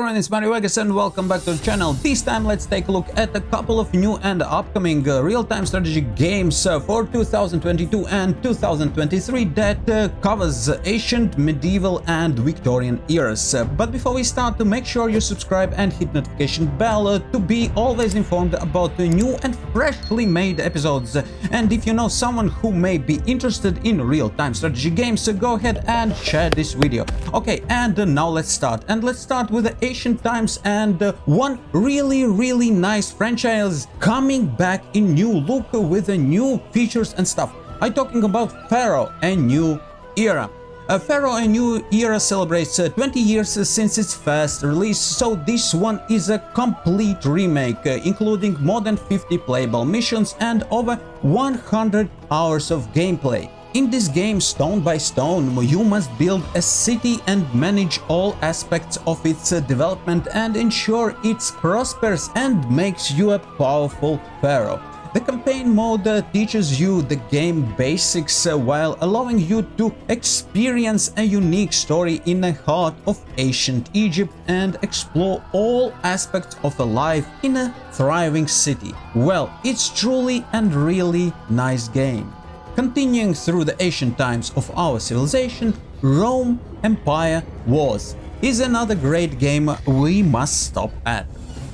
everyone, it's Mario Vegas and welcome back to the channel. This time let's take a look at a couple of new and upcoming real-time strategy games for 2022 and 2023 that covers ancient, medieval and Victorian eras. But before we start, make sure you subscribe and hit notification bell to be always informed about the new and freshly made episodes. And if you know someone who may be interested in real-time strategy games, go ahead and share this video. Okay, and now let's start. And let's start with the ancient times and one really nice franchise coming back in new look with the new features and stuff. I'm talking about Pharaoh: A New Era. Pharaoh: A New Era celebrates 20 years since its first release, so this one is a complete remake, including more than 50 playable missions and over 100 hours of gameplay. In this game, stone by stone, you must build a city and manage all aspects of its development and ensure it prospers and makes you a powerful pharaoh. The campaign mode teaches you the game basics while allowing you to experience a unique story in the heart of ancient Egypt and explore all aspects of a life in a thriving city. Well, it's truly and really nice game. Continuing through the ancient times of our civilization, Rome Empire Wars is another great game we must stop at.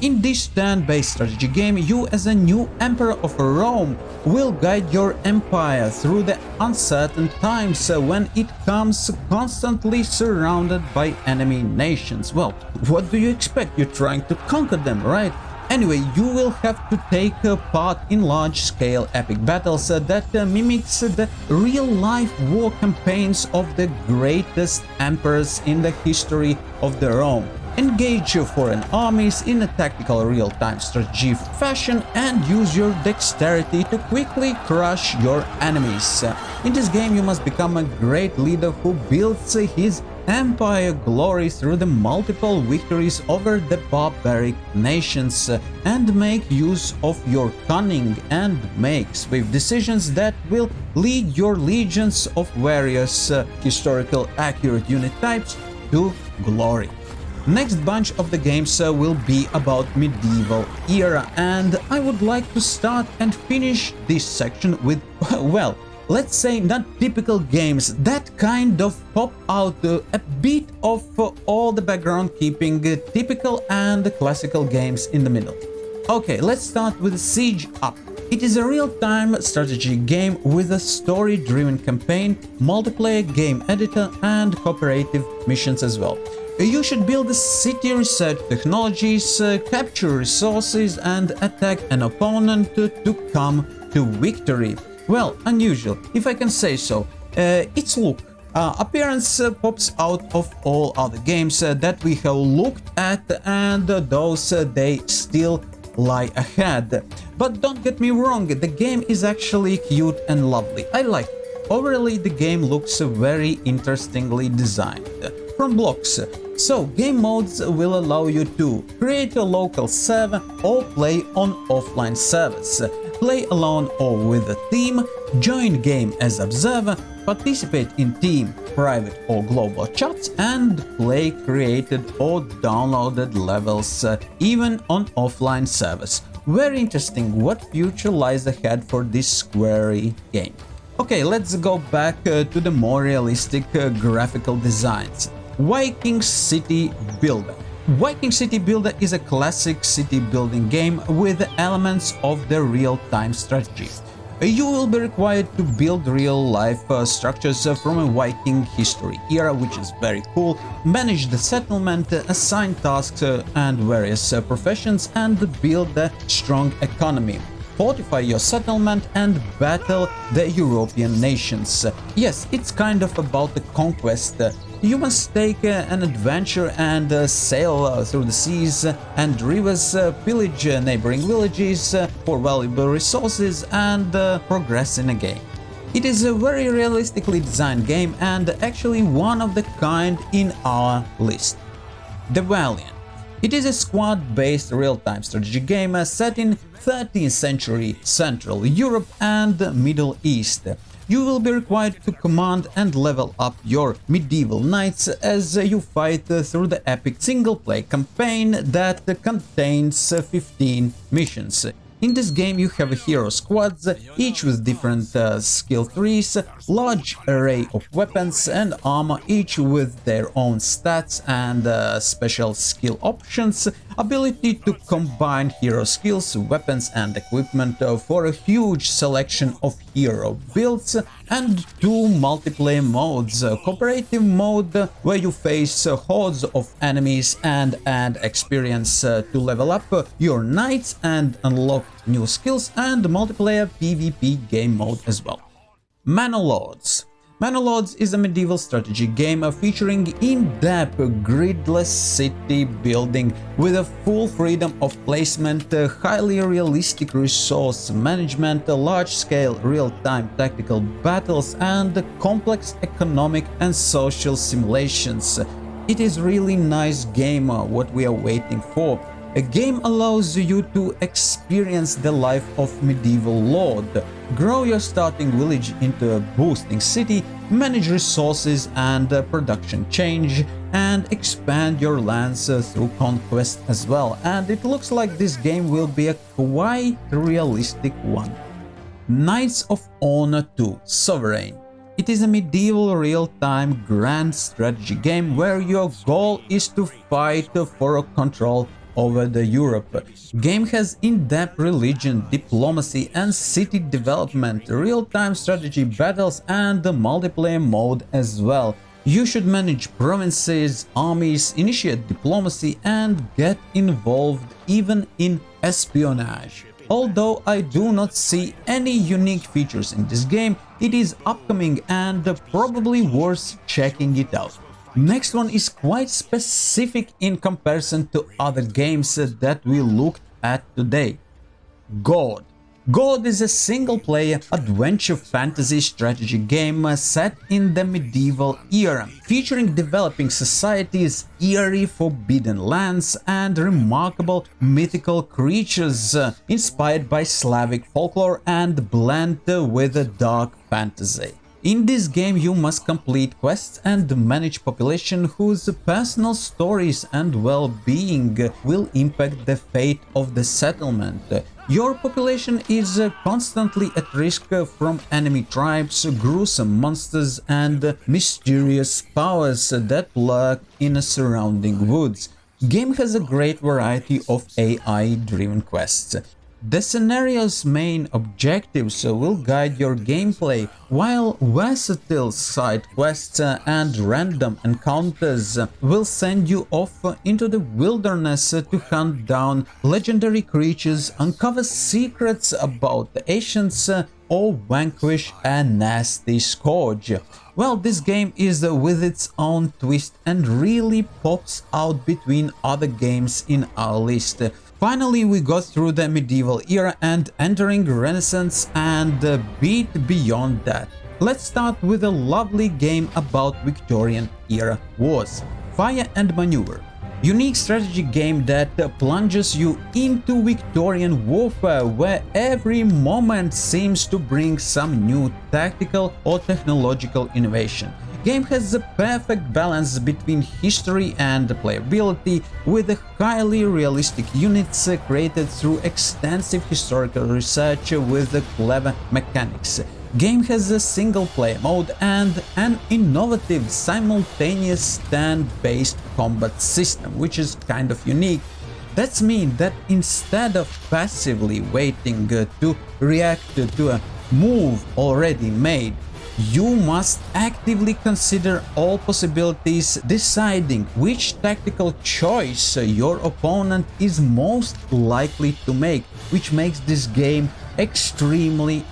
In this turn-based strategy game, you as a new emperor of Rome will guide your empire through the uncertain times when it comes constantly surrounded by enemy nations. Well, what do you expect? You're trying to conquer them, right? Anyway, you will have to take part in large-scale epic battles that mimics the real-life war campaigns of the greatest emperors in the history of the Rome. Engage foreign armies in a tactical real-time strategy fashion and use your dexterity to quickly crush your enemies. In this game, you must become a great leader who builds his empire glory through the multiple victories over the barbaric nations and make use of your cunning and make swift decisions that will lead your legions of various historical accurate unit types to glory. Next bunch of the games will be about medieval era, and I would like to start and finish this section with, well, let's say not typical games that kind of pop out a bit of all the background keeping typical and classical games in the middle. Okay, let's start with Siege Up. It is a real-time strategy game with a story-driven campaign, multiplayer game editor and cooperative missions as well. You should build a city, research technologies, capture resources and attack an opponent to come to victory. Well, unusual, if I can say so. Its look, appearance pops out of all other games that we have looked at, and those they still lie ahead. But don't get me wrong, the game is actually cute and lovely. I like it. Overall, the game looks very interestingly designed. From blocks. So, game modes will allow you to create a local server or play on offline servers, play alone or with a team, join game as observer, participate in team, private or global chats, and play created or downloaded levels even on offline servers. Very interesting what future lies ahead for this square game. Okay, let's go back to the more realistic graphical designs. Viking City Builder. Viking City Builder is a classic city building game with elements of the real-time strategy. You will be required to build real-life structures from a Viking history era, which is very cool, manage the settlement, assign tasks and various professions, and build a strong economy. Fortify your settlement and battle the European nations. Yes, it's kind of about the conquest. You must take an adventure and sail through the seas and rivers, pillage neighboring villages for valuable resources and progress in a game. It is a very realistically designed game and actually one of the kind in our list. The Valiant. It is a squad-based real-time strategy game set in 13th century Central Europe and Middle East. you will be required to command and level up your medieval knights as you fight through the epic single-player campaign that contains 15 missions. In this game you have hero squads, each with different skill trees, large array of weapons and armor, each with their own stats and special skill options, ability to combine hero skills, weapons and equipment for a huge selection of hero builds, and 2 multiplayer modes, cooperative mode where you face hordes of enemies and add experience to level up your knights and unlock new skills, and multiplayer PvP game mode as well. Manor-Lords. Manor-Lords is a medieval strategy game featuring in-depth gridless city building with a full freedom of placement, highly realistic resource management, large-scale real-time tactical battles, and complex economic and social simulations. It is really nice game, what we are waiting for. A game allows you to experience the life of medieval lord, grow your starting village into a boosting city, manage resources and production change, and expand your lands through conquest as well. And it looks like this game will be a quite realistic one. Knights of Honor 2 Sovereign. It is a medieval real-time grand strategy game where your goal is to fight for control over the Europe. Game has in-depth religion, diplomacy and city development, real-time strategy battles and the multiplayer mode as well. You should manage provinces, armies, initiate diplomacy and get involved even in espionage. Although I do not see any unique features in this game, it is upcoming and probably worth checking it out. Next one is quite specific in comparison to other games that we looked at today. God. God is a single-player adventure fantasy strategy game set in the medieval era, featuring developing societies, eerie forbidden lands and remarkable mythical creatures inspired by Slavic folklore and blend with dark fantasy. In this game you must complete quests and manage population whose personal stories and well-being will impact the fate of the settlement. Your population is constantly at risk from enemy tribes, gruesome monsters and mysterious powers that lurk in the surrounding woods. Game has a great variety of AI-driven quests. The scenario's main objectives will guide your gameplay, while versatile side quests and random encounters will send you off into the wilderness to hunt down legendary creatures, uncover secrets about the ancients, or vanquish a nasty scourge. Well, this game is with its own twist and really pops out between other games in our list. Finally, we got through the medieval era and entering Renaissance and a bit beyond that. Let's start with a lovely game about Victorian era wars. Fire and Maneuver. Unique strategy game that plunges you into Victorian warfare, where every moment seems to bring some new tactical or technological innovation. Game has a perfect balance between history and playability, with highly realistic units created through extensive historical research with clever mechanics. Game has a single-player mode and an innovative simultaneous stand-based combat system, which is kind of unique. That means that instead of passively waiting to react to a move already made, you must actively consider all possibilities, deciding which tactical choice your opponent is most likely to make, which makes this game extremely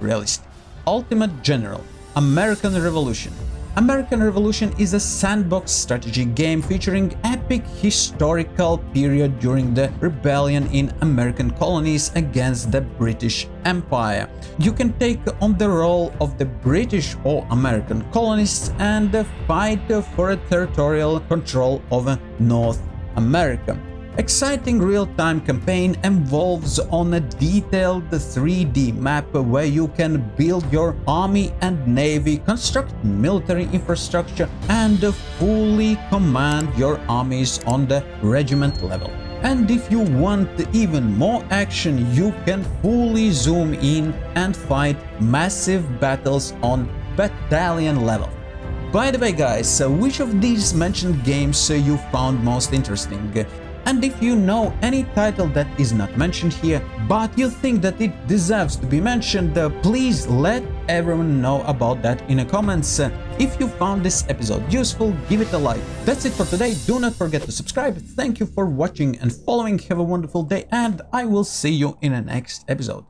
realistic. Ultimate General. American Revolution. American Revolution is a sandbox strategy game featuring epic historical period during the rebellion in American colonies against the British Empire. You can take on the role of the British or American colonists and fight for a territorial control over North America. Exciting real-time campaign evolves on a detailed 3D map where you can build your army and navy, construct military infrastructure, and fully command your armies on the regiment level. And if you want even more action, you can fully zoom in and fight massive battles on battalion level. By the way guys, which of these mentioned games you found most interesting? And if you know any title that is not mentioned here, but you think that it deserves to be mentioned, please let everyone know about that in the comments. If you found this episode useful, give it a like. That's it for today. Do not forget to subscribe. Thank you for watching and following. Have a wonderful day, and I will see you in the next episode.